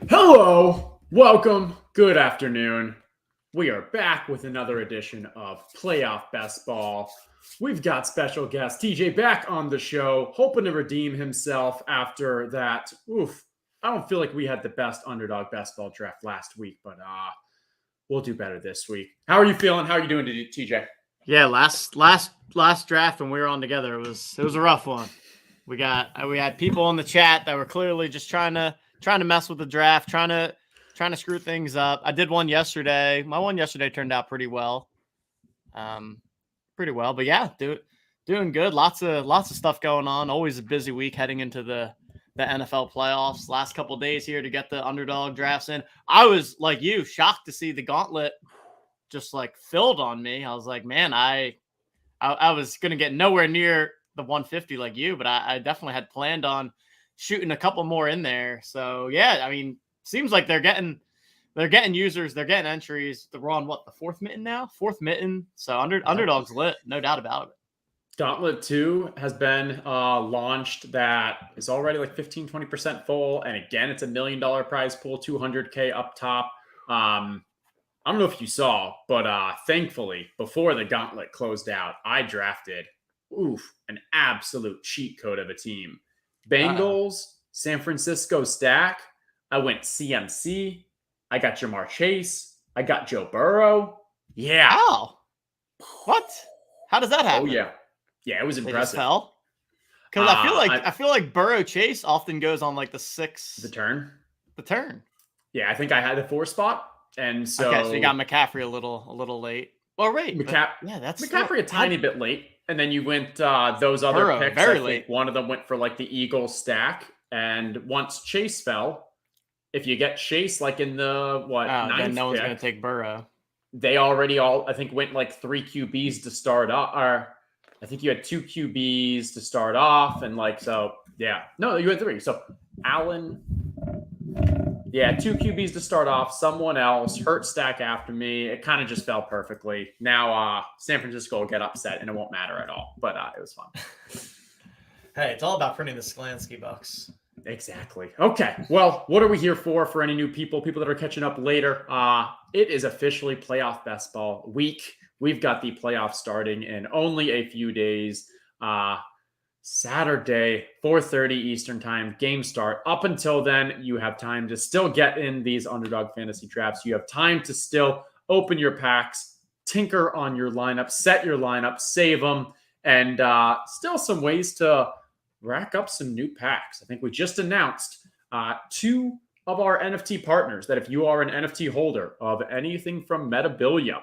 Hello, welcome, good afternoon. We are back with another edition of Playoff Best Ball. We've got special guest TJ back on the show, hoping to redeem himself after that. I don't feel like we had the best Underdog Best Ball draft last week, but we'll do better this week. How are you feeling? How are you doing, TJ? Yeah, last draft when we were on together, it was a rough one. We had people in the chat that were clearly just trying to mess with the draft, trying to screw things up. I did one yesterday. My one yesterday turned out pretty well. But yeah, doing good. Lots of stuff going on. Always a busy week heading into the NFL playoffs. Last couple days here to get the underdog drafts in. I was like you, shocked to see the gauntlet just like filled on me. I was like, man, I was gonna get nowhere near the 150 like you, but I definitely had planned on shooting a couple more in there. So yeah, I mean, seems like they're getting users, they're getting entries. We're on the fourth mitten now? Fourth mitten. So Underdog's lit, no doubt about it. Gauntlet 2 has been launched. That is already like 15-20% full. And again, it's $1 million prize pool, 200K up top. I don't know if you saw, but thankfully, before the gauntlet closed out, I drafted an absolute cheat code of a team. Bengals, San Francisco stack. I went CMC. I got Jamar Chase. I got Joe Burrow. Yeah. Wow. What? How does that happen? Oh, yeah. Yeah, it was impressive. Because I feel like Burrow Chase often goes on like the turn. Yeah, I think I had the 4 spot. And so, okay, so you got McCaffrey a little late. Oh, right. That's McCaffrey a tiny bit late. And then you went those other Burrow, picks. Very I think late. One of them went for like the Eagles stack. And once Chase fell, if you get Chase like in the ninth then no one's pick, going to take Burrow. They already I think went like 3 QBs to start off. Or I think you had 2 QBs to start off. And like, so yeah. No, you had 3. So Allen. Yeah, 2 QBs to start off. Someone else. Hurt stack after me. It kind of just fell perfectly. Now San Francisco will get upset, and it won't matter at all. But it was fun. Hey, it's all about printing the Skolansky bucks. Exactly. Okay. Well, what are we here for any new people that are catching up later? It is officially playoff best ball week. We've got the playoffs starting in only a few days. Saturday, 4:30 Eastern time, game start. Up until then, you have time to still get in these Underdog Fantasy drafts. You have time to still open your packs, tinker on your lineup, set your lineup, save them, and still some ways to rack up some new packs. I think we just announced 2 of our NFT partners that if you are an NFT holder of anything from Metabilia,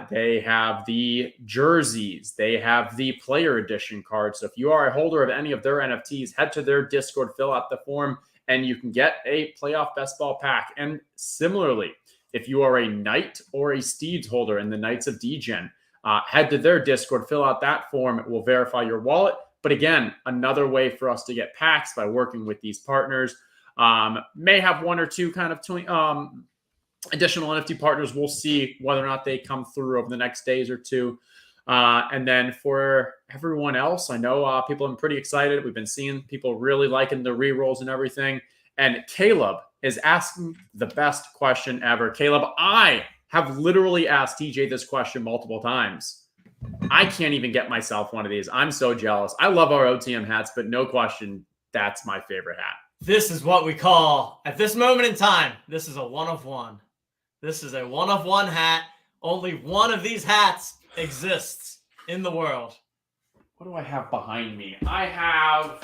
they have the jerseys, they have the player edition cards. So if you are a holder of any of their NFTs, head to their Discord, fill out the form, and you can get a playoff best ball pack. And similarly, if you are a Knight or a Steeds holder in the Knights of Degen, head to their Discord, fill out that form. It will verify your wallet. But again, another way for us to get packs by working with these partners. May have 1 or 2 kind of additional NFT partners. We'll see whether or not they come through over the next days or 2. And then for everyone else, I know people have been pretty excited. We've been seeing people really liking the rerolls and everything. And Caleb is asking the best question ever. Caleb, I have literally asked TJ this question multiple times. I can't even get myself one of these. I'm so jealous. I love our OTM hats, but no question, that's my favorite hat. This is what we call, at this moment in time, this is a one of one. This is a one of one hat. Only one of these hats exists in the world. What do I have behind me? I have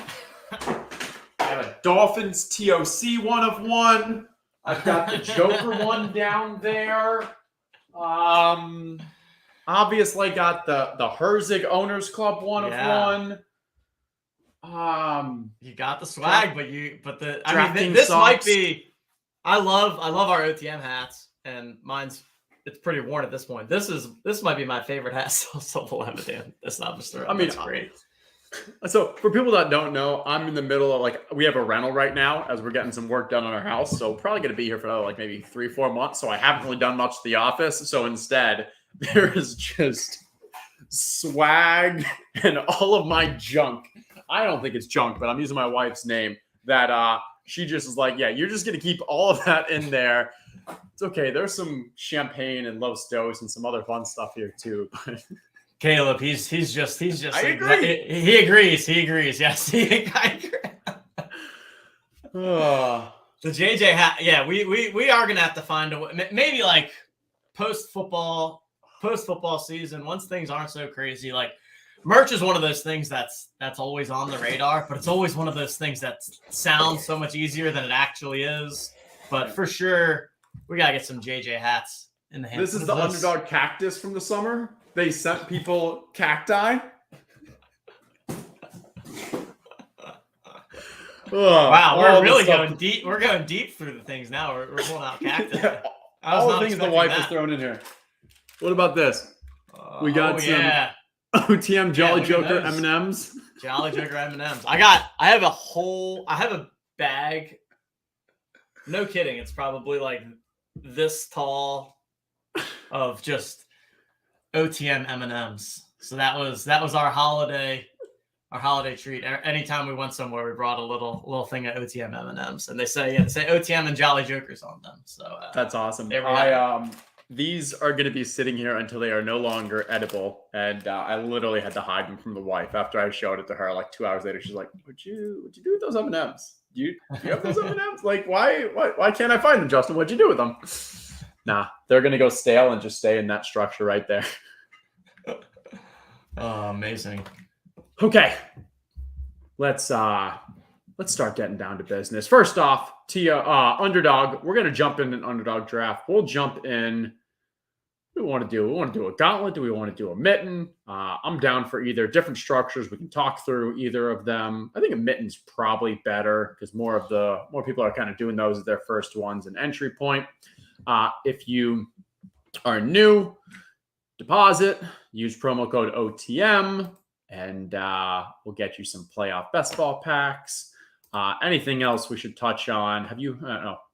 a Dolphins TOC one of one. I've got the Joker one down there. Obviously got the Herzig Owners Club one of one. You got the swag, this socks. might be. I love our OTM hats, and it's pretty worn at this point. This might be my favorite hat so Levitan. That's not just throwing. It's great. So for people that don't know, I'm in the middle of we have a rental right now as we're getting some work done on our house. So probably going to be here for another maybe 3-4 months. So I haven't really done much to the office. So instead, there is just swag and all of my junk. I don't think it's junk, but I'm using my wife's name that she just is like, yeah, you're just going to keep all of that in there. It's okay. There's some champagne and Los Dos and some other fun stuff here too. Caleb, he's just. I agree. He agrees. Yes, I agree. The JJ hat. Yeah, we are gonna have to find a way. Maybe post football season, once things aren't so crazy. Merch is one of those things that's always on the radar, but it's always one of those things that sounds so much easier than it actually is. But for sure, we gotta get some JJ hats in the hands. This is the Underdog cactus from the summer. They sent people cacti. Wow, we're really going deep. We're going deep through the things now. We're pulling out cactus. All the things the wife has thrown in here. What about this? We got some OTM Jolly Joker M&Ms. Jolly Joker M&Ms. I have a bag. No kidding. It's probably this tall of just OTM M&Ms. So that was our holiday treat. Anytime we went somewhere, we brought a little thing of OTM M&Ms, and they say OTM and Jolly Jokers on them. So that's awesome. These are going to be sitting here until they are no longer edible, and I literally had to hide them from the wife after I showed it to her. 2 hours later, she's like, "What'd you do with those M&Ms? Do you have those M&Ms? Why can't I find them, Justin? What'd you do with them?" Nah, they're going to go stale and just stay in that structure right there. Oh, amazing. Okay. Let's start getting down to business. First off, Underdog, we're going to jump in an Underdog draft. We'll jump in. What do we want to do? We want to do a gauntlet. Do we want to do a mitten? I'm down for either. Different structures. We can talk through either of them. I think a mitten's probably better because more people are kind of doing those as their first ones and entry point. If you are new, deposit, use promo code OTM, and we'll get you some playoff best ball packs. Anything else we should touch on? Have you,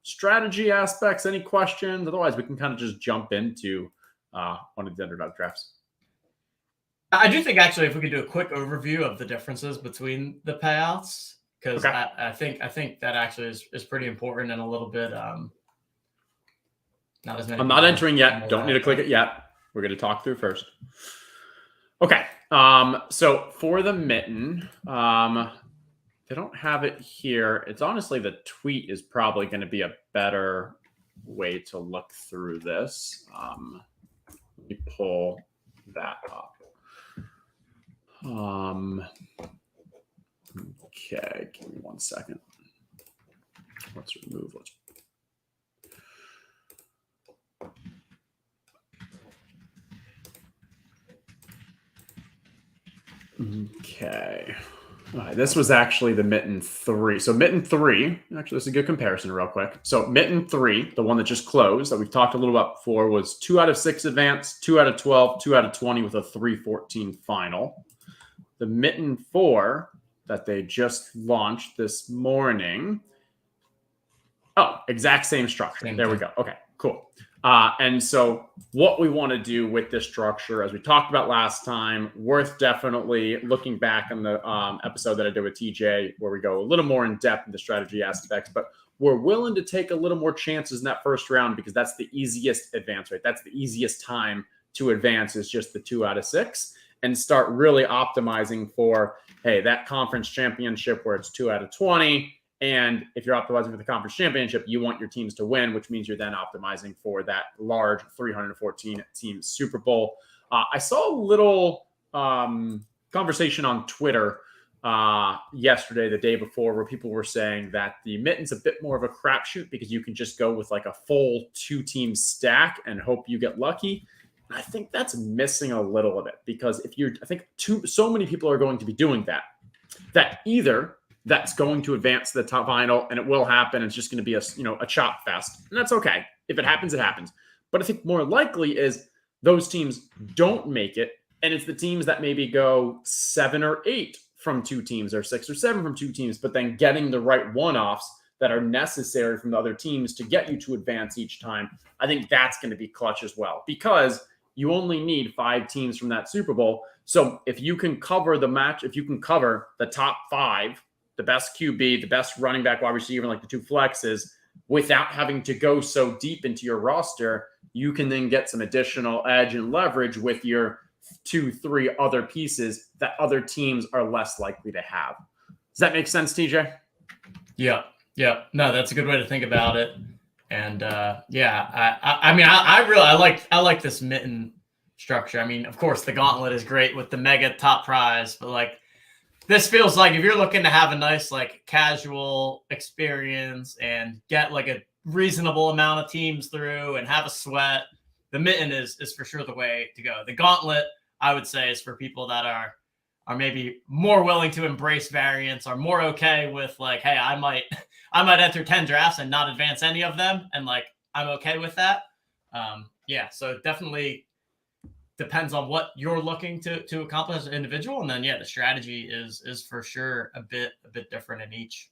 strategy aspects, any questions? Otherwise, we can kind of just jump into one of the Underdog drafts. I do think, actually, if we could do a quick overview of the differences between the payouts, because I think that actually is pretty important and a little bit not as many. I'm not entering yet. Don't need to click it yet. We're going to talk through first. Okay. So for the mitten, they don't have it here. It's honestly, the tweet is probably going to be a better way to look through this. Let me pull that up. Okay, give me 1 second. Let's remove. Okay. All right, this was actually the Mitten 3. So Mitten 3, actually, this is a good comparison real quick. So Mitten 3, the one that just closed that we've talked a little about before, was 2 out of 6 advance, 2 out of 12, 2 out of 20 with a 314 final. The Mitten 4 that they just launched this morning. Oh, exact same structure. There we go. Okay, cool. And so what we want to do with this structure, as we talked about last time, worth definitely looking back on the episode that I did with TJ, where we go a little more in depth in the strategy aspects, but we're willing to take a little more chances in that first round because that's the easiest advance rate. That's the easiest time to advance, is just the 2 out of 6, and start really optimizing for, hey, that conference championship where it's 2 out of 20 And if you're optimizing for the conference championship, you want your teams to win, which means you're then optimizing for that large 314 team Super Bowl. I saw a little conversation on Twitter yesterday, the day before, where people were saying that the Mitten's a bit more of a crapshoot because you can just go with like a full 2-team stack and hope you get lucky. I think that's missing a little of it because I think so many people are going to be doing that either that's going to advance to the top final, and it will happen. It's just going to be a chop fest, and that's okay. If it happens, it happens. But I think more likely is those teams don't make it, and it's the teams that maybe go 7 or 8 from 2 teams, or 6 or 7 from 2 teams, but then getting the right one-offs that are necessary from the other teams to get you to advance each time. I think that's going to be clutch as well, because you only need 5 teams from that Super Bowl. So if you can cover the match, if you can cover the top 5, the best QB, the best running back, wide receiver, like the 2 flexes, without having to go so deep into your roster, you can then get some additional edge and leverage with your 2-3 other pieces that other teams are less likely to have. Does that make sense, TJ? Yeah. No, that's a good way to think about it. And I like this mitten structure. I mean, of course, the gauntlet is great with the mega top prize, but like this feels like if you're looking to have a nice like casual experience and get like a reasonable amount of teams through and have a sweat, the mitten is for sure the way to go. The gauntlet, I would say, is for people that are maybe more willing to embrace variance, are more okay with like, hey, I might enter 10 drafts and not advance any of them, and like I'm okay with that. So it definitely depends on what you're looking to accomplish as an individual, and then the strategy is for sure a bit different in each.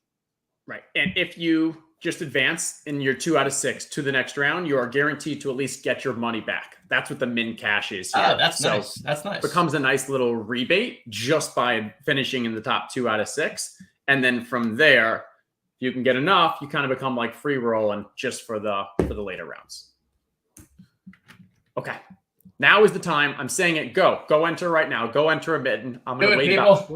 Right. And if you just advance in your 2 out of 6 to the next round, you are guaranteed to at least get your money back. That's what the min cash is here. Oh, that's nice. That's nice. Becomes a nice little rebate just by finishing in the top 2 out of 6. And then from there, if you can get enough, you kind of become like free rolling just for the later rounds. Okay. Now is the time. I'm saying it. Go enter right now. Go enter a mitten. I'm going to wait about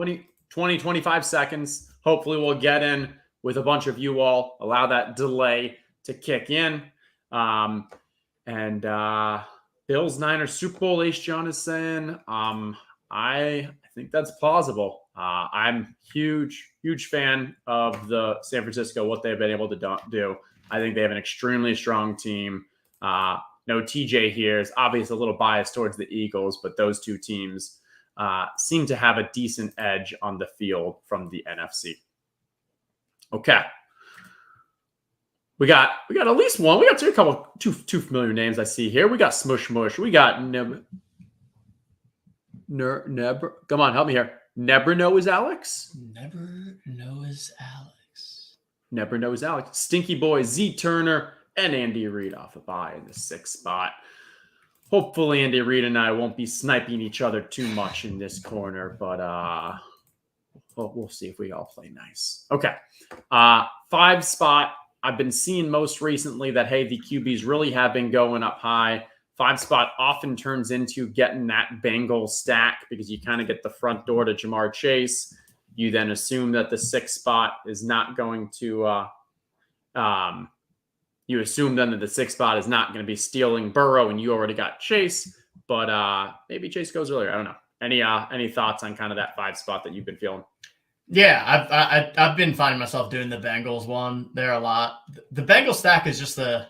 25 seconds. Hopefully we'll get in with a bunch of you all, allow that delay to kick in. Bills Niners Super Bowl, Ace John is saying, I think that's plausible. I'm huge fan of the San Francisco, what they've been able to do. I think they have an extremely strong team. No TJ here is obviously a little biased towards the Eagles, but those 2 teams seem to have a decent edge on the field from the NFC. Okay. We got at least one. We got two familiar names I see here. We got Smush Mush. We got Neb. Come on, help me here. Never knows Alex. Never knows Alex. Stinky Boy, Z Turner, and Andy Reid off a bye in the 6th spot. Hopefully, Andy Reid and I won't be sniping each other too much in this corner, but we'll see if we all play nice. Okay. 5 spot. I've been seeing most recently that, hey, the QBs really have been going up high. 5 spot often turns into getting that Bengal stack because you kind of get the front door to Jamar Chase. You then assume that the 6th spot is not going to you assume then that the 6th spot is not going to be stealing Burrow, and you already got Chase, but maybe Chase goes earlier. I don't know. Any thoughts on kind of that 5 spot that you've been feeling? Yeah, I've been finding myself doing the Bengals one there a lot. The Bengals stack is just the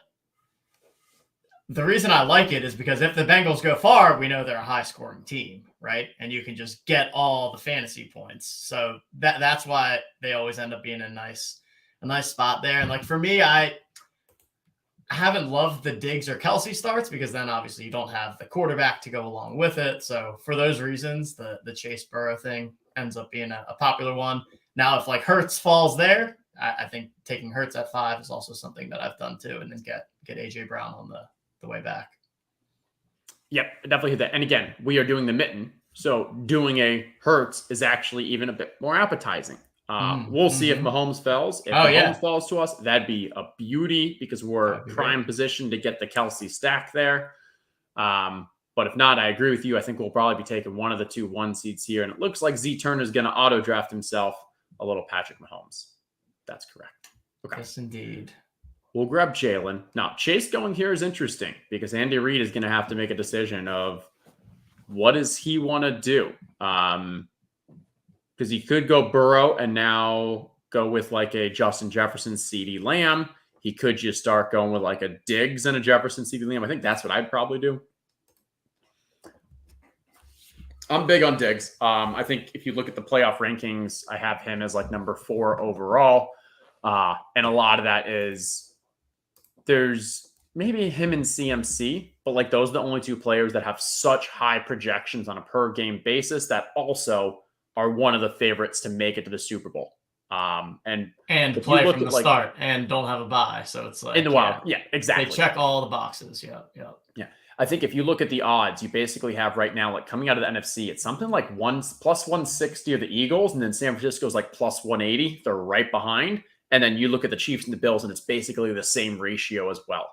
reason I like it is because if the Bengals go far, we know they're a high scoring team, right? And you can just get all the fantasy points. So that's why they always end up being a nice spot there. And like for me, I haven't loved the Diggs or Kelsey starts because then obviously you don't have the quarterback to go along with it. So for those reasons, the Chase Burrow thing ends up being a popular one. Now, if like Hurts falls there, I think taking Hurts at 5 is also something that I've done too, and then get AJ Brown on the way back. Yep, definitely hit that. And again, we are doing the mitten, so doing a Hurts is actually even a bit more appetizing. We'll see if Mahomes falls. If Mahomes falls to us, that'd be a beauty because we're prime position to get the Kelsey stack there. But if not, I agree with you. I think we'll probably be taking one of the 2 1 seeds here. And it looks like Z Turner is going to auto draft himself a little Patrick Mahomes. That's correct. Okay. Yes, indeed. We'll grab Jalen. Now, Chase going here is interesting because Andy Reid is going to have to make a decision of what does he want to do? Because he could go Burrow and now go with like a Justin Jefferson, CeeDee Lamb. He could just start going with like a Diggs and a Jefferson, CeeDee Lamb. I think that's what I'd probably do. I'm big on Diggs. I think if you look at the playoff rankings, I have him as like number 4 overall. And a lot of that is there's maybe him and CMC, but like those are the only 2 players that have such high projections on a per game basis that also are one of the favorites to make it to the Super Bowl. And play from the start and don't have a bye. So it's like in the wild. Yeah, exactly. They check all the boxes. Yeah. I think if you look at the odds, you basically have right now, like coming out of the NFC, it's something like plus 160 are the Eagles, and then San Francisco's like plus 180. They're right behind. And then you look at the Chiefs and the Bills, and it's basically the same ratio as well.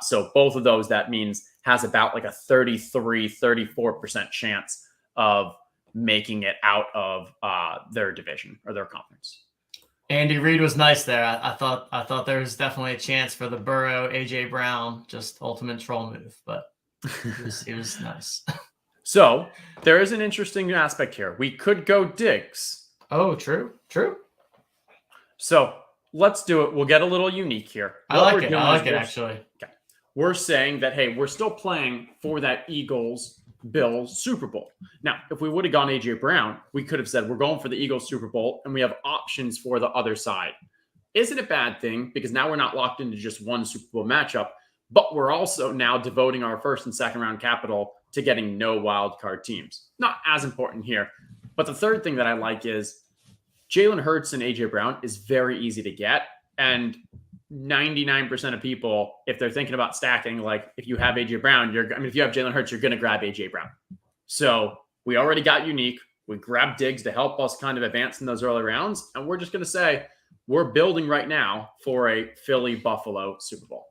So both of those, that means has about like a 34% chance of making it out of their division or their conference. Andy Reid was nice there. I thought there was definitely a chance for the Burrow, AJ Brown, just ultimate troll move, but he was nice. So there is an interesting aspect here. We could go Diggs. Oh, true. So let's do it. We'll get a little unique here. I like it actually. Okay. We're saying that, hey, we're still playing for that Eagles-Bills Super Bowl. Now, if we would have gone A.J. Brown, we could have said we're going for the Eagles Super Bowl, and we have options for the other side. Isn't a bad thing because now we're not locked into just one Super Bowl matchup, but we're also now devoting our first and second round capital to getting no wild card teams. Not as important here. But the third thing that I like is Jalen Hurts and A.J. Brown is very easy to get, and 99% of people, if they're thinking about stacking, like if you have AJ Brown, if you have Jalen Hurts, you're going to grab AJ Brown. So we already got unique. We grabbed Diggs to help us kind of advance in those early rounds. And we're just going to say we're building right now for a Philly Buffalo Super Bowl.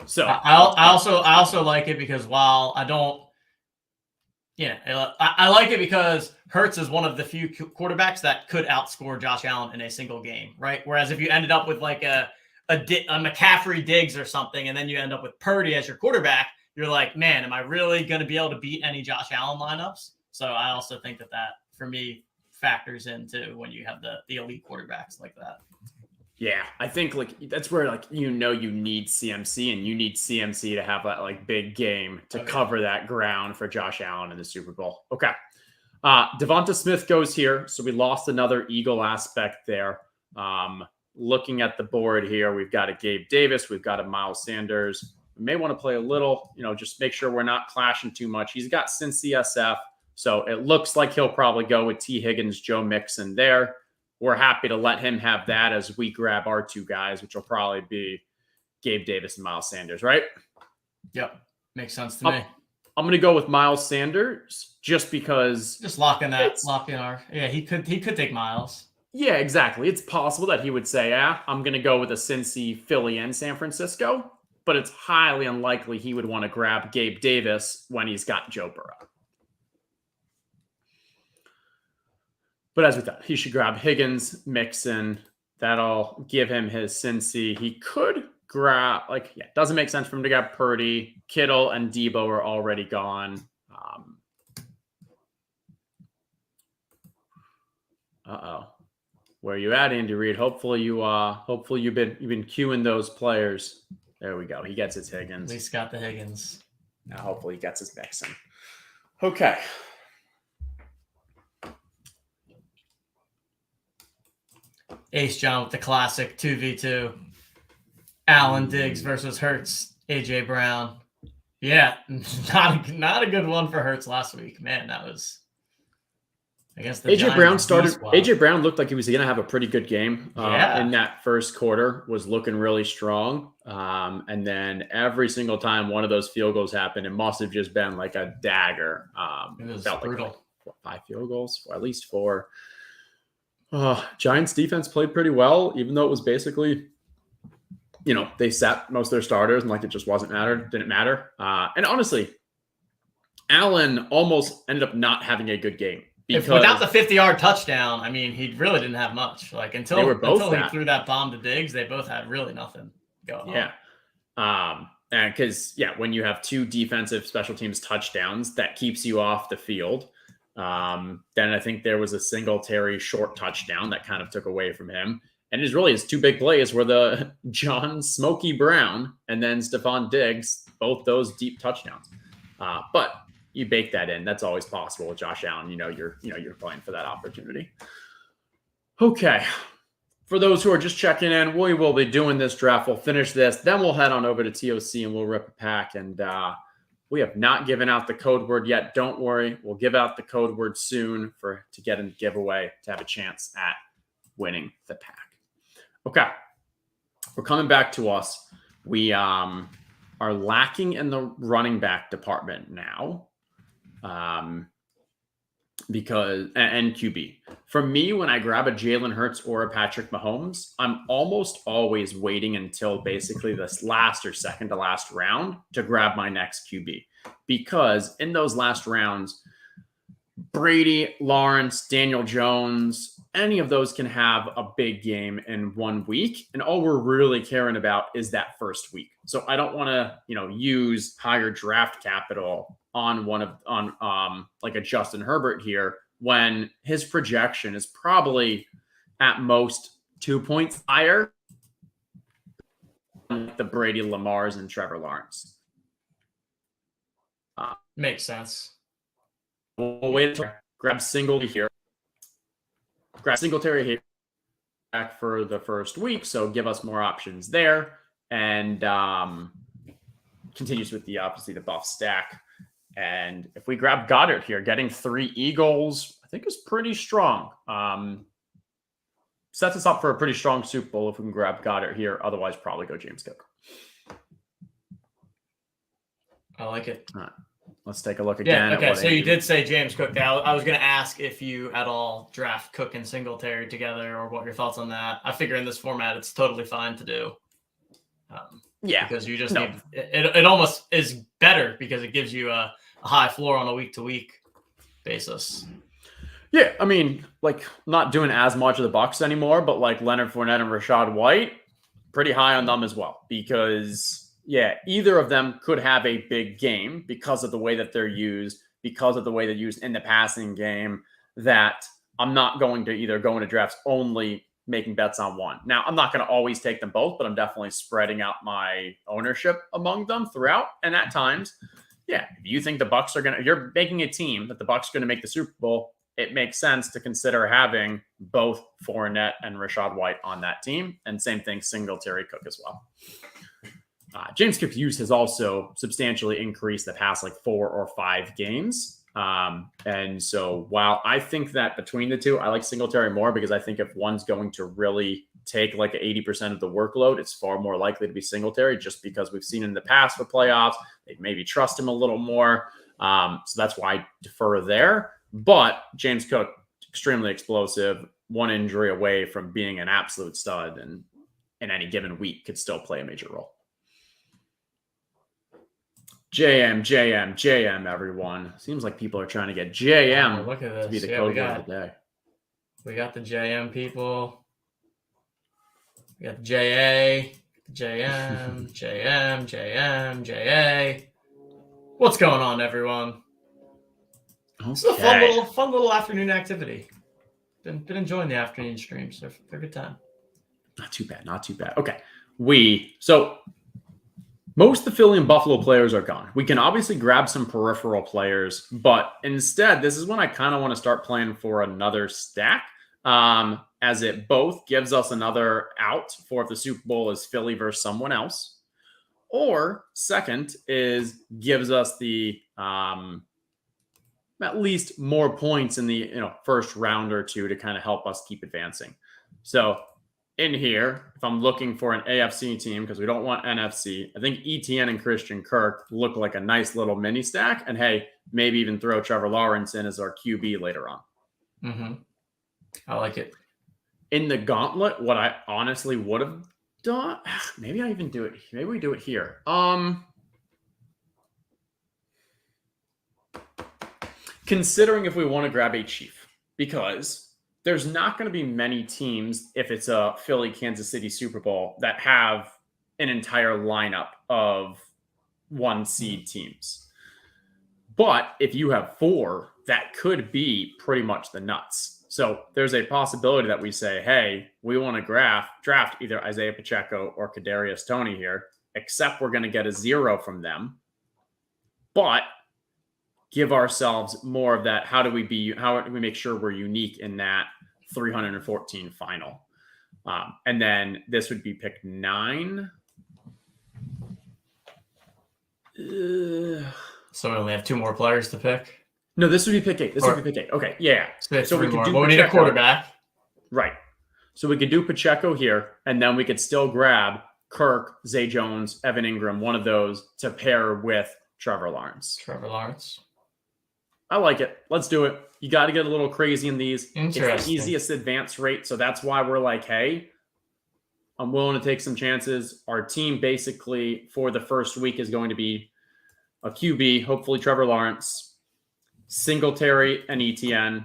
So I also like it because while I don't, I like it because Hurts is one of the few quarterbacks that could outscore Josh Allen in a single game, right? Whereas if you ended up with like a McCaffrey Diggs or something, and then you end up with Purdy as your quarterback, you're like, man, am I really going to be able to beat any Josh Allen lineups? So I also think that for me factors into when you have the elite quarterbacks like that. Yeah, I think like that's where like you need CMC, and you need CMC to have that like big game to cover that ground for Josh Allen in the Super Bowl. Okay. Devonta Smith goes here. So we lost another Eagle aspect there. Looking at the board here, we've got a Gabe Davis, we've got a Miles Sanders. We may want to play a little, just make sure we're not clashing too much. He's got Cincy SF, so it looks like he'll probably go with T. Higgins, Joe Mixon there. We're happy to let him have that as we grab our 2 guys, which will probably be Gabe Davis and Miles Sanders, right? Yep, makes sense to me. I'm going to go with Miles Sanders just because. Just lock in our. Yeah, he could take Miles. Yeah, exactly. It's possible that he would say, I'm going to go with a Cincy, Philly, and San Francisco, but it's highly unlikely he would want to grab Gabe Davis when he's got Joe Burrow. But as we thought, he should grab Higgins, Mixon. That'll give him his Cincy. He could grab, doesn't make sense for him to grab Purdy. Kittle and Debo are already gone. Where you at, Andy Reid? Hopefully you've been queuing those players. There we go. He gets his Higgins. At least got the Higgins. Now hopefully he gets his Mixon. Okay. Ace John with the classic 2v2. Allen Diggs versus Hurts, AJ Brown. Yeah, not a good one for Hurts last week. Man, that was against the AJ Brown started. AJ Brown looked like he was going to have a pretty good game in that first quarter. Was looking really strong, and then every single time one of those field goals happened, it must have just been like a dagger. It was felt brutal. Like 5 field goals, or at least 4. Giants defense played pretty well, even though it was basically, they sat most of their starters and it just didn't matter. And honestly, Allen almost ended up not having a good game. If without the 50-yard touchdown, I mean, he really didn't have much. Like until he threw that bomb to Diggs, they both had really nothing going on. Yeah. And because, when you have 2 defensive special teams touchdowns, that keeps you off the field. Then I think there was a Singletary short touchdown that kind of took away from him. And his 2 big plays were the John Smokey Brown and then Stephon Diggs, both those deep touchdowns. But you bake that in. That's always possible with Josh Allen. You're playing for that opportunity. Okay. For those who are just checking in, we will be doing this draft. We'll finish this. Then we'll head on over to TOC and we'll rip a pack. And we have not given out the code word yet. Don't worry. We'll give out the code word soon to get in the giveaway to have a chance at winning the pack. Okay. We're coming back to us. We are lacking in the running back department now. Because and QB. For me, when I grab a Jalen Hurts or a Patrick Mahomes, I'm almost always waiting until basically this last or second to last round to grab my next QB. Because in those last rounds, Brady, Lawrence, Daniel Jones, any of those can have a big game in 1 week. And all we're really caring about is that first week. So I don't want to, use higher draft capital on like a Justin Herbert here when his projection is probably at most 2 points higher than the Brady, Lamars, and Trevor Lawrence. Makes sense. We'll wait to grab Singletary here. Grab Singletary here back for the first week, so give us more options there. And continues with obviously the buff stack. And if we grab Goddard here, getting 3 Eagles, I think is pretty strong. Sets us up for a pretty strong Super Bowl if we can grab Goddard here. Otherwise, probably go James Cook. I like it. All right. Let's take a look again. Yeah, okay, so you did say James Cook. Now, I was going to ask if you at all draft Cook and Singletary together or what your thoughts on that. I figure in this format, it's totally fine to do. Because you just need it almost is better because it gives you a high floor on a week-to-week basis. Yeah, I mean, like not doing as much of the Bucs anymore, but like Leonard Fournette and Rachaad White, pretty high on them as well because either of them could have a big game because of the way that they're used, because of the way they're used in the passing game, that I'm not going to either go into drafts only making bets on one. Now, I'm not going to always take them both, but I'm definitely spreading out my ownership among them throughout. And at times, if you think the Bucs are you're making a team that the Bucs are going to make the Super Bowl, it makes sense to consider having both Fournette and Rachaad White on that team. And same thing, Singletary, Cook as well. James Cook's use has also substantially increased the past 4 or 5 games. And so while I think that between the two, I like Singletary more because I think if one's going to really take 80% of the workload, it's far more likely to be Singletary just because we've seen in the past for playoffs, they maybe trust him a little more. So that's why I defer there. But James Cook, extremely explosive, one injury away from being an absolute stud and in any given week could still play a major role. JM, everyone. Seems like people are trying to get JM look at this. To be the code word of the day. We got the JM people. We got the JA, JM, JM, JM, JA. What's going on, everyone? Okay. This is a fun little afternoon activity. Been enjoying the afternoon streams. They're a good time. Not too bad. Okay. Most of the Philly and Buffalo players are gone. We can obviously grab some peripheral players, but instead, this is when I kind of want to start playing for another stack, as it both gives us another out for if the Super Bowl is Philly versus someone else, or second is gives us the at least more points in the first round or two to kind of help us keep advancing. So in here, if I'm looking for an AFC team, because we don't want NFC, I think ETN and Christian Kirk look like a nice little mini stack. And hey, maybe even throw Trevor Lawrence in as our QB later on. Mm-hmm. I like it. In the gauntlet, what I honestly would have done, maybe I even do it. Maybe we do it here. considering if we want to grab a Chief, because there's not going to be many teams, if it's a Philly, Kansas City Super Bowl, that have an entire lineup of 1 seed teams. But if you have 4, that could be pretty much the nuts. So there's a possibility that we say, hey, we want to draft either Isaiah Pacheco or Kadarius Toney here, except we're going to get a 0 from them. But give ourselves more of that. How do we make sure we're unique in that 314 final? And then this would be pick 9. So we only have 2 more players to pick? No, this would be pick 8. Okay, yeah. So we could do we need a quarterback. Right. So we could do Pacheco here, and then we could still grab Kirk, Zay Jones, Evan Ingram, one of those to pair with Trevor Lawrence. I like it. Let's do it. You got to get a little crazy in these. It's the easiest advance rate, so that's why we're like, hey, I'm willing to take some chances. Our team basically for the first week is going to be a QB, hopefully Trevor Lawrence, Singletary and Etienne,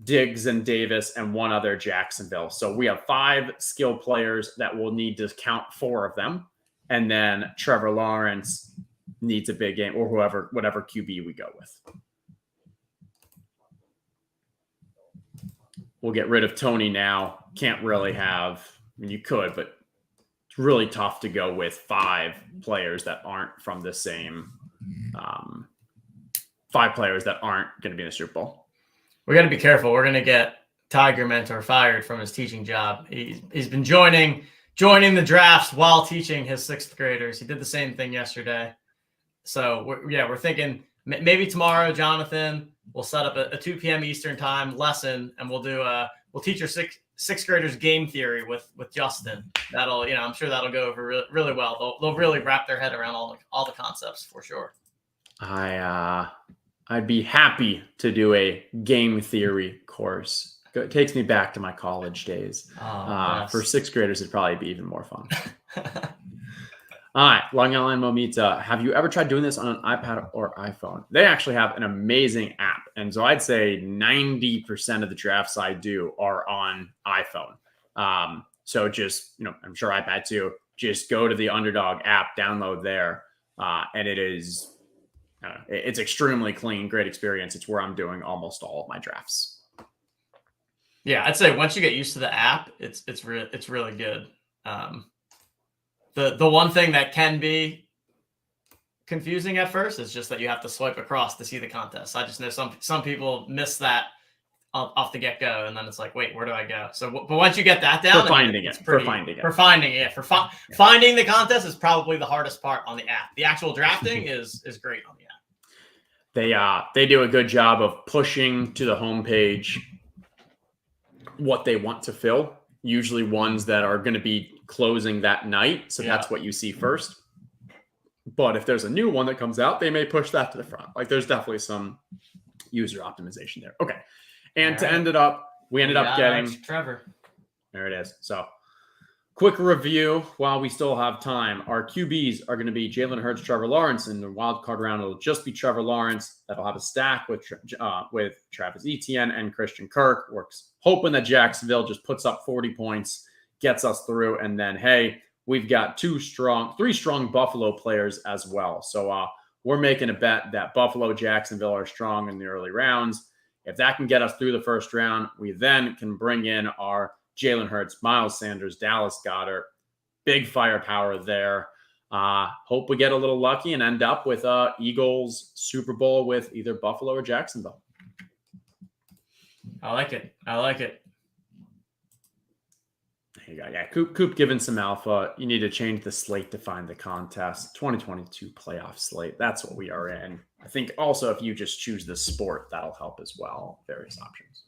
Diggs and Davis, and 1 other Jacksonville. So we have 5 skill players that will need to count 4 of them. And then Trevor Lawrence needs a big game, or whatever QB we go with. We'll get rid of Toney now. Can't really have, I mean, you could, but it's really tough to go with 5 players that aren't from the same, 5 players that aren't going to be in the Super Bowl. We got to be careful. We're going to get Tiger Mentor fired from his teaching job. He's been joining the drafts while teaching his 6th graders. He did the same thing yesterday. So we're thinking maybe tomorrow, Jonathan, we'll set up a 2 p.m. Eastern time lesson, and we'll teach your sixth graders game theory with Justin. That'll, I'm sure that'll go over really well. They'll really wrap their head around all the concepts for sure. I'd be happy to do a game theory course. It takes me back to my college days. For 6th graders, it'd probably be even more fun. All right, Long Island Momita, have you ever tried doing this on an iPad or iPhone? They actually have an amazing app. And so I'd say 90% of the drafts I do are on iPhone. So just, I'm sure iPad too, just go to the Underdog app, download there. And it is, it's extremely clean, great experience. It's where I'm doing almost all of my drafts. Yeah, I'd say once you get used to the app, it's really good. The one thing that can be confusing at first is just that you have to swipe across to see the contest. I just know some people miss that off the get-go, and then it's like, wait, where do I go? So, but once you get that down, finding the contest is probably the hardest part on the app. The actual drafting is great on the app. They do a good job of pushing to the homepage what they want to fill. Usually ones that are going to be closing that night. So that's what you see first. But if there's a new one that comes out, they may push that to the front. Like there's definitely some user optimization there. Okay. And to end it up, we ended up getting Trevor. There it is. So quick review while we still have time. Our QBs are going to be Jalen Hurts, Trevor Lawrence. In the wild card round, it'll just be Trevor Lawrence. That'll have a stack with Travis Etienne and Christian Kirk. Works hoping that Jacksonville just puts up 40 points, gets us through. And then, hey, we've got 3 strong Buffalo players as well. So we're making a bet that Buffalo, Jacksonville are strong in the early rounds. If that can get us through the first round, we then can bring in our Jalen Hurts, Miles Sanders, Dallas Goedert, big firepower there. Hope we get a little lucky and end up with Eagles Super Bowl with either Buffalo or Jacksonville. I like it. There you go. Yeah, Coop giving some alpha. You need to change the slate to find the contest. 2022 playoff slate. That's what we are in. I think also if you just choose the sport, that'll help as well. Various options.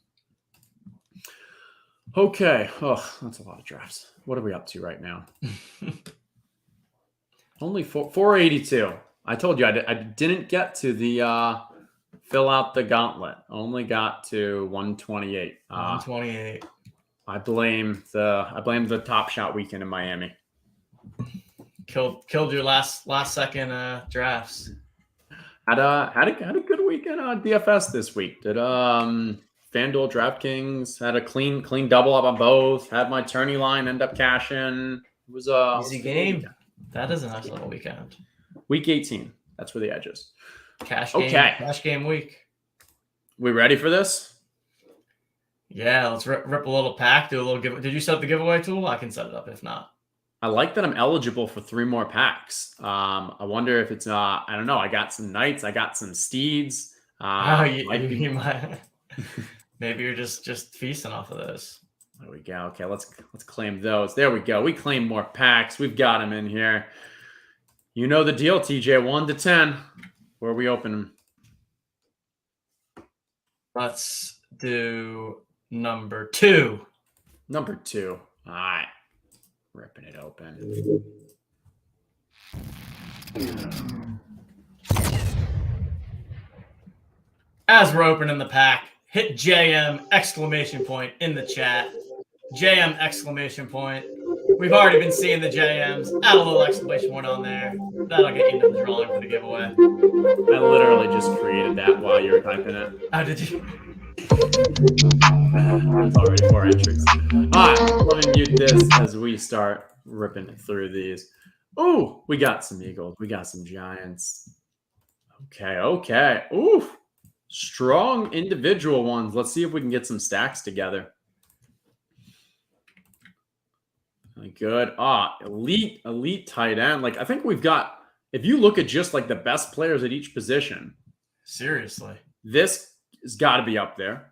Okay. Oh, that's a lot of drafts. What are we up to right now? Only 482. I told you I didn't get to the fill out the gauntlet. Only got to 128. 128. I blame the Top Shot weekend in Miami. Killed your last second drafts. Had a good weekend on DFS this week. Did FanDuel, DraftKings had a clean double up on both. Had my tourney line end up cashing. It was Easy game. That is a nice little weekend. Week 18. That's where the edge is. Cash game week. We ready for this? Yeah, let's rip a little pack. Do a little give. Did you set up the giveaway tool? I can set it up if not. I like that I'm eligible for 3 more packs. I wonder if it's I don't know. I got some knights. I got some steeds. You might. Maybe you're just feasting off of those. There we go. Okay, let's claim those. There we go. We claim more packs. We've got them in here. You know the deal, TJ. 1 to 10. Where are we opening? Let's do number 2. Number 2. All right. Ripping it open. As we're opening the pack, hit JM exclamation point in the chat. JM exclamation point. We've already been seeing the JMs. Add a little exclamation point on there. That'll get you into the drawing for the giveaway. I literally just created that while you were typing it. Oh, did you? That's already 4 entries. All right, let me mute this as we start ripping through these. Oh, we got some Eagles. We got some Giants. Okay. Oof. Strong individual ones. Let's see if we can get some stacks together. Good. Elite tight end. Like, I think we've got, if you look at just like the best players at each position. Seriously. This has got to be up there.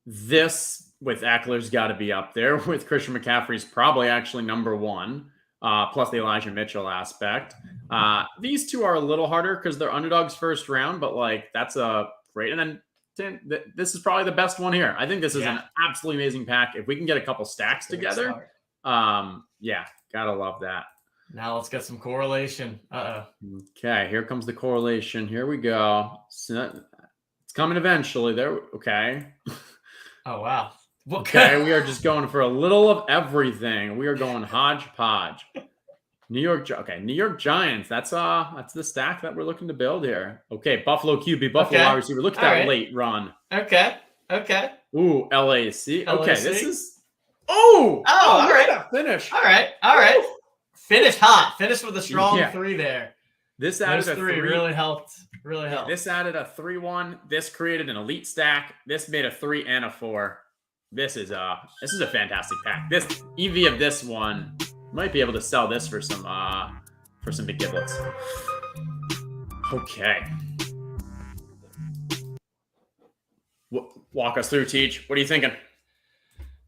This with Eckler's got to be up there. With Christian McCaffrey's probably actually number 1. Plus the Elijah Mitchell aspect. These two are a little harder because they're underdogs first round, but like that's a great. And then this is probably the best one here. I think this is an absolutely amazing pack. If we can get a couple stacks together, yeah, gotta love that. Now let's get some correlation. Okay, here comes the correlation. Here we go. So it's coming eventually. There. Okay. Oh wow. Okay, we are just going for a little of everything. We are going hodgepodge. New York Giants. That's the stack that we're looking to build here. Okay, Buffalo QB, Buffalo wide receiver. Look at that late run. Okay. Ooh, LAC. Okay, this is. All right. Finish. All right. Ooh. Finish hot. Finish with a strong 3 there. This added a 3 really helped. This added a 3-1. This created an elite stack. This made a 3 and a 4. This is a fantastic pack. This EV of this one might be able to sell this for some big giblets. Okay. Walk us through, Teach. What are you thinking?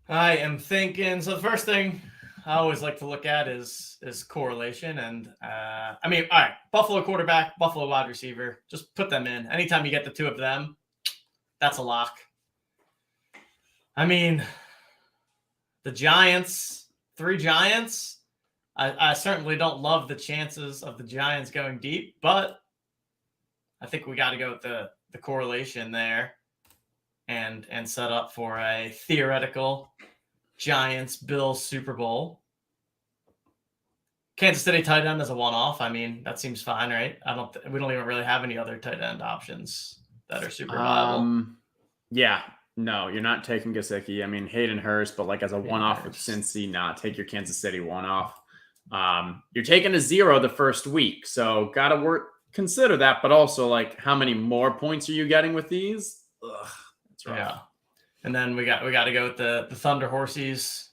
I am thinking. So the first thing I always like to look at is correlation, and all right, Buffalo quarterback, Buffalo wide receiver. Just put them in. Anytime you get the 2 of them, that's a lock. I mean, the Giants, 3 Giants. I certainly don't love the chances of the Giants going deep, but I think we got to go with the correlation there and set up for a theoretical Giants-Bills Super Bowl. Kansas City tight end is a one-off. I mean, that seems fine, right? We don't even really have any other tight end options that are super viable. Yeah. No, you're not taking Gesicki. I mean, Hayden Hurst, but like as a one-off with Cincy, take your Kansas City one-off. You're taking a 0 the first week, so consider that. But also, like, how many more points are you getting with these? Ugh, that's rough. Yeah, and then we got to go with the Thunder Horsies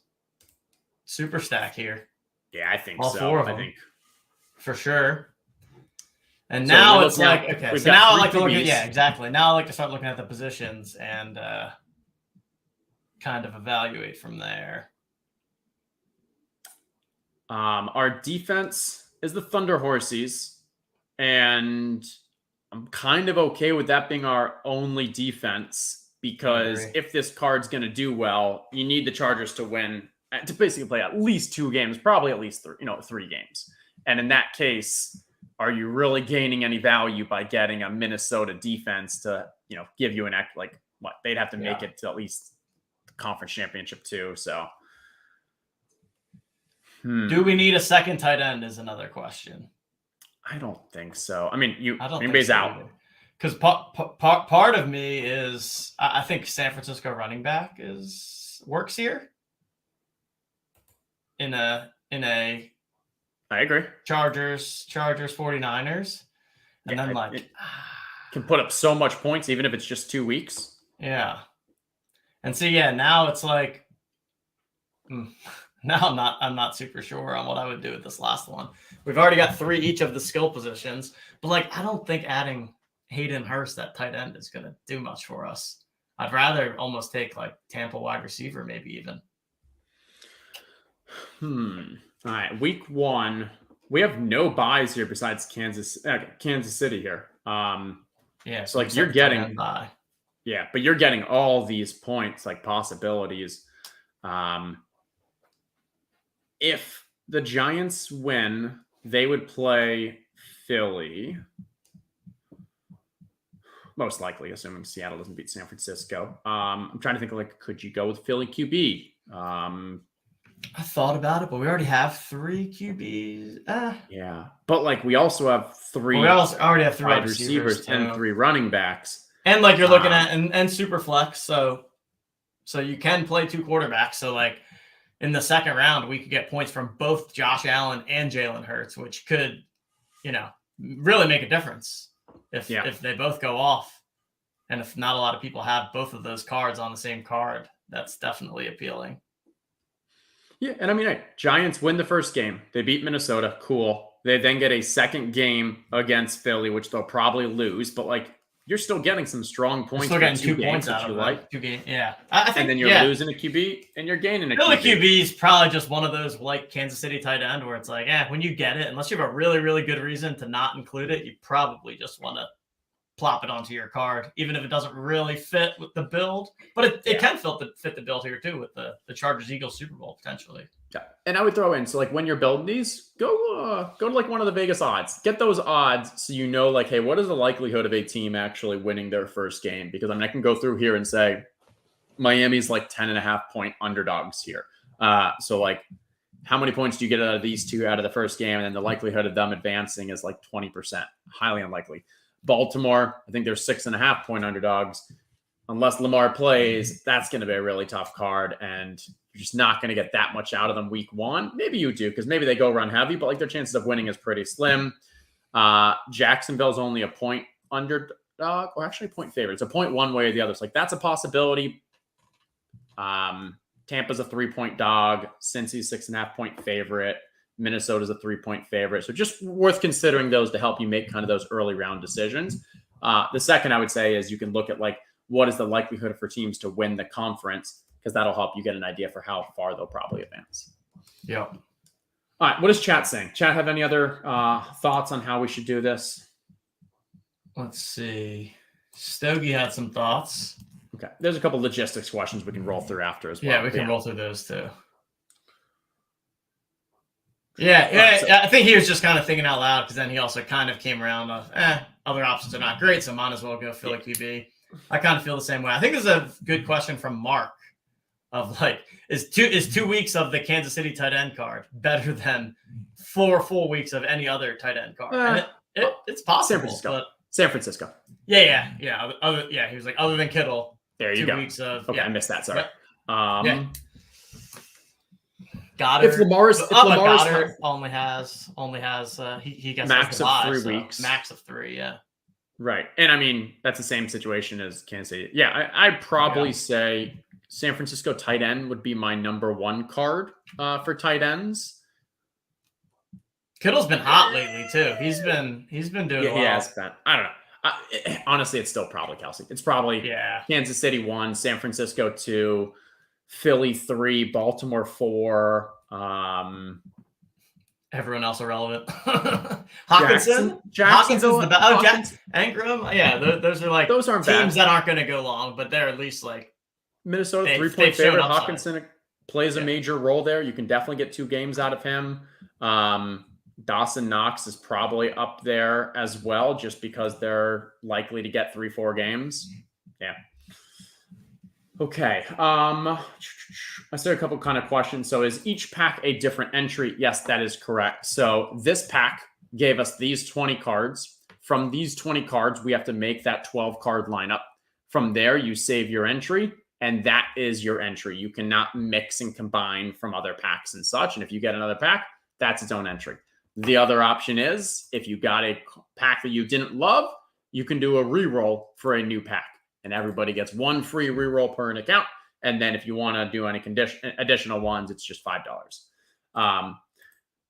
super stack here. Yeah, I think all so. 4 of them, I think for sure. And now it's like, okay, so now I like to look at, exactly. Now I like to start looking at the positions and kind of evaluate from there. Our defense is the Thunder Horsies, and I'm kind of okay with that being our only defense because if this card's going to do well, you need the Chargers to win, to basically play at least 2 games, probably at least 3 games. And in that case, are you really gaining any value by getting a Minnesota defense to, give you an act like what they'd have to make it to at least the conference championship too? So, do we need a second tight end is another question. I don't think so. I mean, I don't Green think Bay's so out. either. Because part of me is I think San Francisco running back works here in a I agree. Chargers 49ers, and Yeah, then it can put up so much points even if it's just 2 weeks. yeah, and so now it's like now I'm not super sure on what I would do with this last one. We've already got 3 each of the skill positions, but I don't think adding Hayden Hurst at tight end is going to do much for us. I'd rather almost take Tampa wide receiver, maybe even. All right, week 1, we have no buys here besides Kansas City here. Yeah, so you're getting but you're getting all these points, possibilities. If the Giants win, they would play Philly. Most likely, assuming Seattle doesn't beat San Francisco. I'm trying to think could you go with Philly QB? I thought about it, but we already have 3 QBs. Yeah, but we also have 3. We also already have 3 wide receivers and 3 running backs. And you're looking at and super flex, so you can play 2 quarterbacks. So in the second round, we could get points from both Josh Allen and Jalen Hurts, which could, really make a difference if they both go off. And if not a lot of people have both of those cards on the same card, that's definitely appealing. Yeah, and I mean, Giants win the first game. They beat Minnesota. Cool. They then get a second game against Philly, which they'll probably lose. But you're still getting some strong points. You're still getting 2 points out of it. 2 games, yeah. I think, and then you're losing a QB and you're gaining a Philly QB. QB is probably just one of those Kansas City tight end where it's when you get it, unless you have a really, really good reason to not include it, you probably just want to plop it onto your card, even if it doesn't really fit with the build. But it can fit the build here too with the Chargers-Eagles Super Bowl potentially. Yeah, and I would throw in when you're building these, go to one of the Vegas odds. Get those odds so hey, what is the likelihood of a team actually winning their first game? Because I can go through here and say Miami's 10.5 point underdogs here. So how many points do you get out of these 2 out of the first game? And then the likelihood of them advancing is 20%, highly unlikely. Baltimore, I think they're 6.5 point underdogs. Unless Lamar plays, that's going to be a really tough card, and you're just not going to get that much out of them week 1. Maybe you do, because maybe they go run heavy, but their chances of winning is pretty slim. Jacksonville's only a point underdog, or actually a point favorite. It's a point one way or the other. So that's a possibility. Tampa's a 3-point dog. Cincy's 6.5 point favorite. Minnesota's a 3-point favorite. So just worth considering those to help you make kind of those early round decisions. The second I would say is you can look at what is the likelihood for teams to win the conference, because that'll help you get an idea for how far they'll probably advance. Yeah. All right. What is chat saying? Chat have any other thoughts on how we should do this? Let's see. Stogie had some thoughts. Okay. There's a couple logistics questions we can roll through after as well. Yeah, we can roll through those too. Yeah. I think he was just kind of thinking out loud, because then he also kind of came around of, other options are not great, so might as well go Philly QB. I kind of feel the same way. I think there's a good question from Mark of is 2 weeks of the Kansas City tight end card better than 4 full weeks of any other tight end card? And it's possible. San Francisco. Yeah. He was other than Kittle. There you 2 go. weeks of, okay, I missed that. Sorry. Goddard. If Lamar's only has he gets max of bye, 3 weeks. Max of 3, yeah. Right. And I mean, that's the same situation as Kansas City. Yeah, I'd probably say San Francisco tight end would be my number 1 card for tight ends. Kittle's been hot lately too. He's been doing well. Yeah, it's been. I don't know. Honestly, it's still probably Kelsey. It's probably Kansas City 1, San Francisco 2, Philly 3, Baltimore 4. Everyone else irrelevant. Hawkinson's Jacksonville, the best. Engram. Yeah, those are those aren't teams bad. that aren't going to go long, but they're at least Minnesota 3-point favorite. Hawkinson plays a major role there. You can definitely get 2 games out of him. Dawson Knox is probably up there as well, just because they're likely to get 3-4 games. Yeah. Okay. I said a couple kind of questions. So is each pack a different entry? Yes, that is correct. So this pack gave us these 20 cards. From these 20 cards, we have to make that 12 card lineup. From there, you save your entry, and that is your entry. You cannot mix and combine from other packs and such. And if you get another pack, that's its own entry. The other option is if you got a pack that you didn't love, you can do a reroll for a new pack, and everybody gets one free reroll per an account. And then if you want to do any additional ones, it's just $5.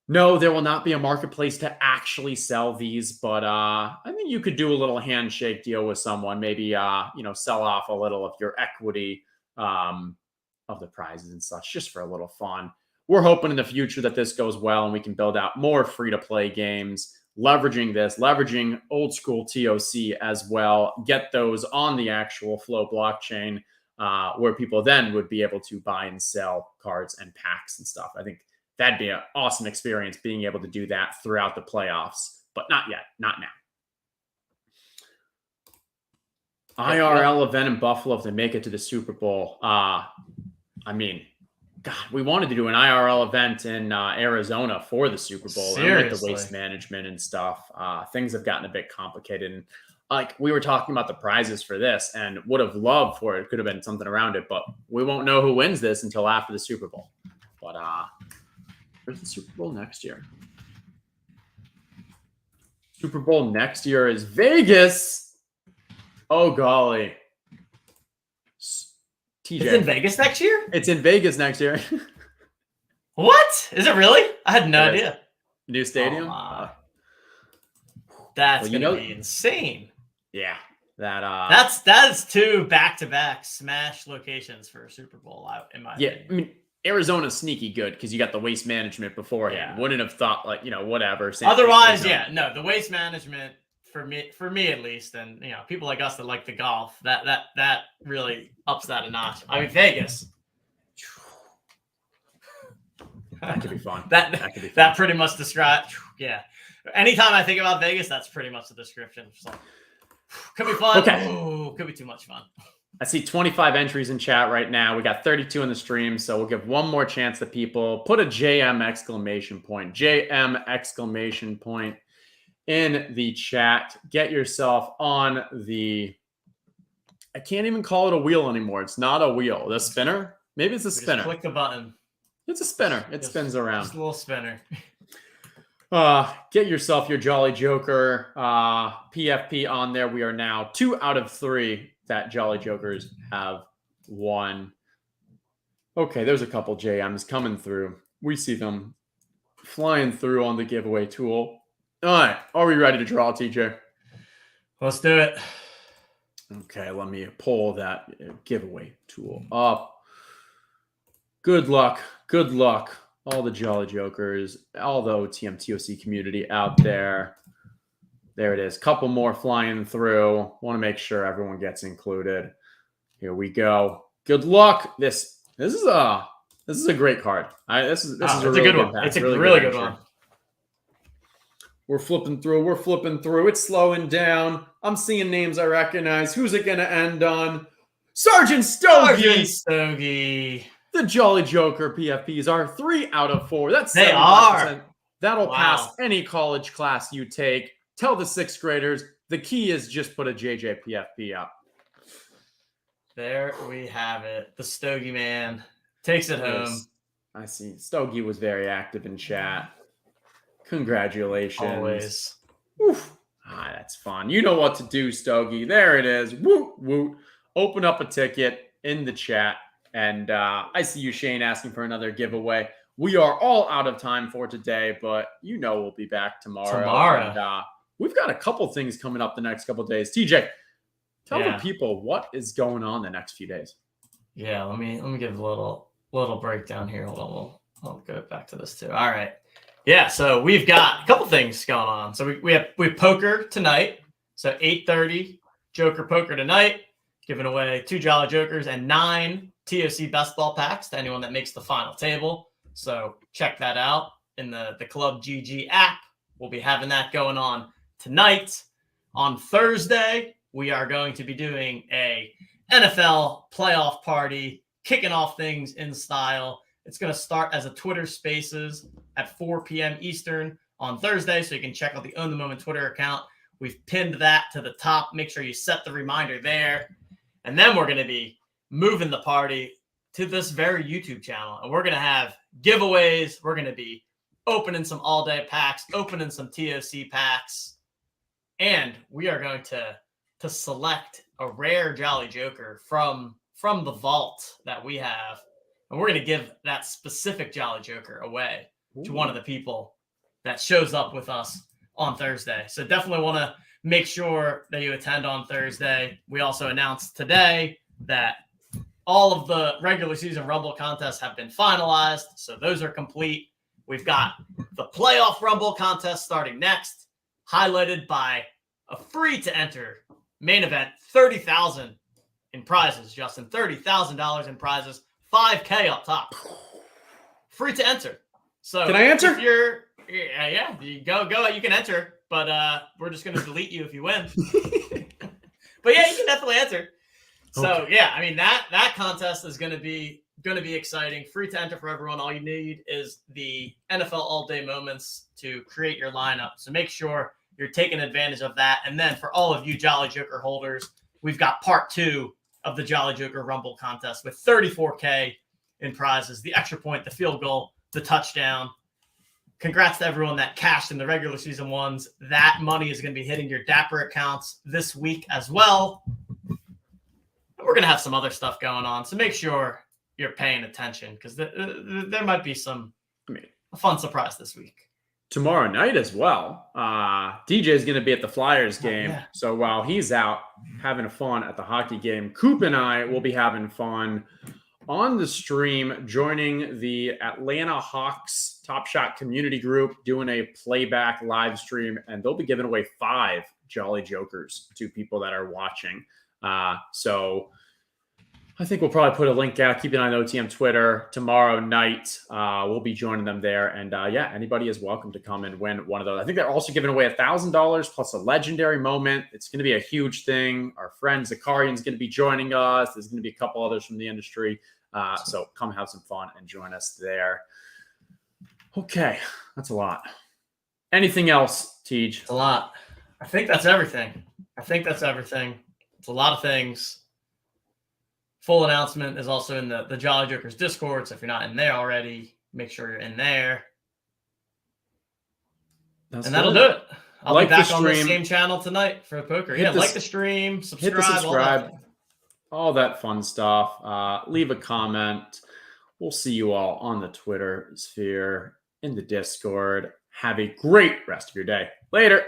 No, there will not be a marketplace to actually sell these, but I think you could do a little handshake deal with someone. Maybe sell off a little of your equity of the prizes and such, just for a little fun. We're hoping in the future that this goes well and we can build out more free-to-play games, leveraging old school TOC as well, get those on the actual Flow blockchain, where people then would be able to buy and sell cards and packs and stuff. I think that'd be an awesome experience, being able to do that throughout the playoffs, but not yet, not now. IRL event in Buffalo if they make it to the Super Bowl. God, we wanted to do an IRL event in Arizona for the Super Bowl. Seriously? And with the waste management and stuff, things have gotten a bit complicated. And like we were talking about the prizes for this, and would have loved for it could have been something around it, but we won't know who wins this until after the Super Bowl. But where's the Super Bowl next year? Super Bowl next year is Vegas. Oh, golly. TJ. It's in Vegas next year? It's in Vegas next year. What? Is it really? I had no idea. New stadium? That's going to be insane. Yeah. That's 2 back-to-back smash locations for a Super Bowl, in my opinion. I mean, Arizona's sneaky good because you got the waste management beforehand. Yeah. Wouldn't have thought whatever. Otherwise, the waste management for me at least, and people like us that like the golf, that really ups that a notch. I mean, Vegas. That could be fun. That could be fun. That pretty much describes. Yeah. Anytime I think about Vegas, that's pretty much the description. It's like, could be fun. Okay. Ooh, could be too much fun. I see 25 entries in chat right now. We got 32 in the stream, so we'll give one more chance to people. Put a JM exclamation point. JM exclamation point in the chat. Get yourself on the... I can't even call it a wheel anymore. It's not a wheel. The spinner? Maybe it's a spinner. Just click the button. It's a spinner. It spins around. Just a little spinner. Get yourself your Jolly Joker PFP on there. We are now 2 out of 3 that Jolly Jokers have won. Okay, there's a couple JMs coming through. We see them flying through on the giveaway tool. All right, are we ready to draw, TJ? Let's do it. Okay, let me pull that giveaway tool up. Good luck. Good luck. All the Jolly Jokers, all the OTM TOC community out there. There it is. Couple more flying through. Want to make sure everyone gets included. Here we go. Good luck. This is a great card. This is a really good one. It's a really good one. We're flipping through. We're flipping through. It's slowing down. I'm seeing names I recognize. Who's it going to end on? Sergeant Stogie. The Jolly Joker PFPs are 3 out of 4. That's 75%. That'll pass any college class you take. Tell the 6th graders. The key is just put a JJ PFP up. There we have it. The Stogie man takes it home. I see. Stogie was very active in chat. Congratulations. Always. Oof. That's fun. You know what to do, Stogie. There it is. Woot, woot. Open up a ticket in the chat. And I see you, Shane, asking for another giveaway. We are all out of time for today, but we'll be back tomorrow. And, we've got a couple things coming up the next couple of days. TJ, tell the people what is going on the next few days. Yeah, let me give a little breakdown here. Hold on, I'll go back to this too. All right. Yeah, so we've got a couple things going on. So we have poker tonight. So 8:30 Joker poker tonight, giving away 2 Jolly Jokers and 9 TOC best ball packs to anyone that makes the final table. So check that out in the Club GG app. We'll be having that going on tonight. On Thursday, we are going to be doing a NFL playoff party, kicking off things in style. It's going to start as a Twitter Spaces at 4 p.m. Eastern on Thursday, so you can check out the Own the Moment Twitter account. We've pinned that to the top. Make sure you set the reminder there. And then we're going to be moving the party to this very YouTube channel. And we're going to have giveaways. We're going to be opening some all-day packs, opening some TOC packs. And we are going to select a rare Jolly Joker from the vault that we have. And we're going to give that specific Jolly Joker away to one of the people that shows up with us on Thursday. So definitely want to make sure that you attend on Thursday. We also announced today that all of the regular season Rumble contests have been finalized. So those are complete. We've got the playoff Rumble contest starting next, highlighted by a free to enter main event, $30,000 in prizes, Justin, $30,000 in prizes, $5K up top. Free to enter. So can I enter? If you're yeah, you go. You can enter, but we're just going to delete you if you win. But yeah, you can definitely enter. So Okay. yeah, I mean that contest is going to be exciting. Free to enter for everyone. All you need is the NFL All Day Moments to create your lineup. So make sure you're taking advantage of that. And then for all of you Jolly Joker holders, we've got part 2 of the Jolly Joker Rumble contest with $34K in prizes, the extra point, the field goal, the touchdown. Congrats to everyone that cashed in the regular season ones. That money is going to be hitting your Dapper accounts this week as well. We're going to have some other stuff going on, so make sure you're paying attention because there might be a fun surprise this week. Tomorrow night as well. DJ is going to be at the Flyers game. Yeah. So while he's out having fun at the hockey game, Coop and I will be having fun on the stream, joining the Atlanta Hawks Top Shot community group, doing a playback live stream, and they'll be giving away 5 Jolly Jokers to people that are watching. So I think we'll probably put a link out. Keep an eye on OTM Twitter tomorrow night. We'll be joining them there. And yeah, anybody is welcome to come and win one of those. I think they're also giving away $1,000 plus a legendary moment. It's going to be a huge thing. Our friend Zakarian's going to be joining us. There's going to be a couple others from the industry. So come have some fun and join us there. Okay, that's a lot. Anything else, Tej? It's a lot. I think that's everything. It's a lot of things. Full announcement is also in the Jolly Jokers Discord. So if you're not in there already, make sure you're in there. That'll do it. I'll be back on the same channel tonight for poker. Yeah, like the stream, subscribe, hit the subscribe, all that fun stuff. Leave a comment. We'll see you all on the Twitter sphere, in the Discord. Have a great rest of your day. Later.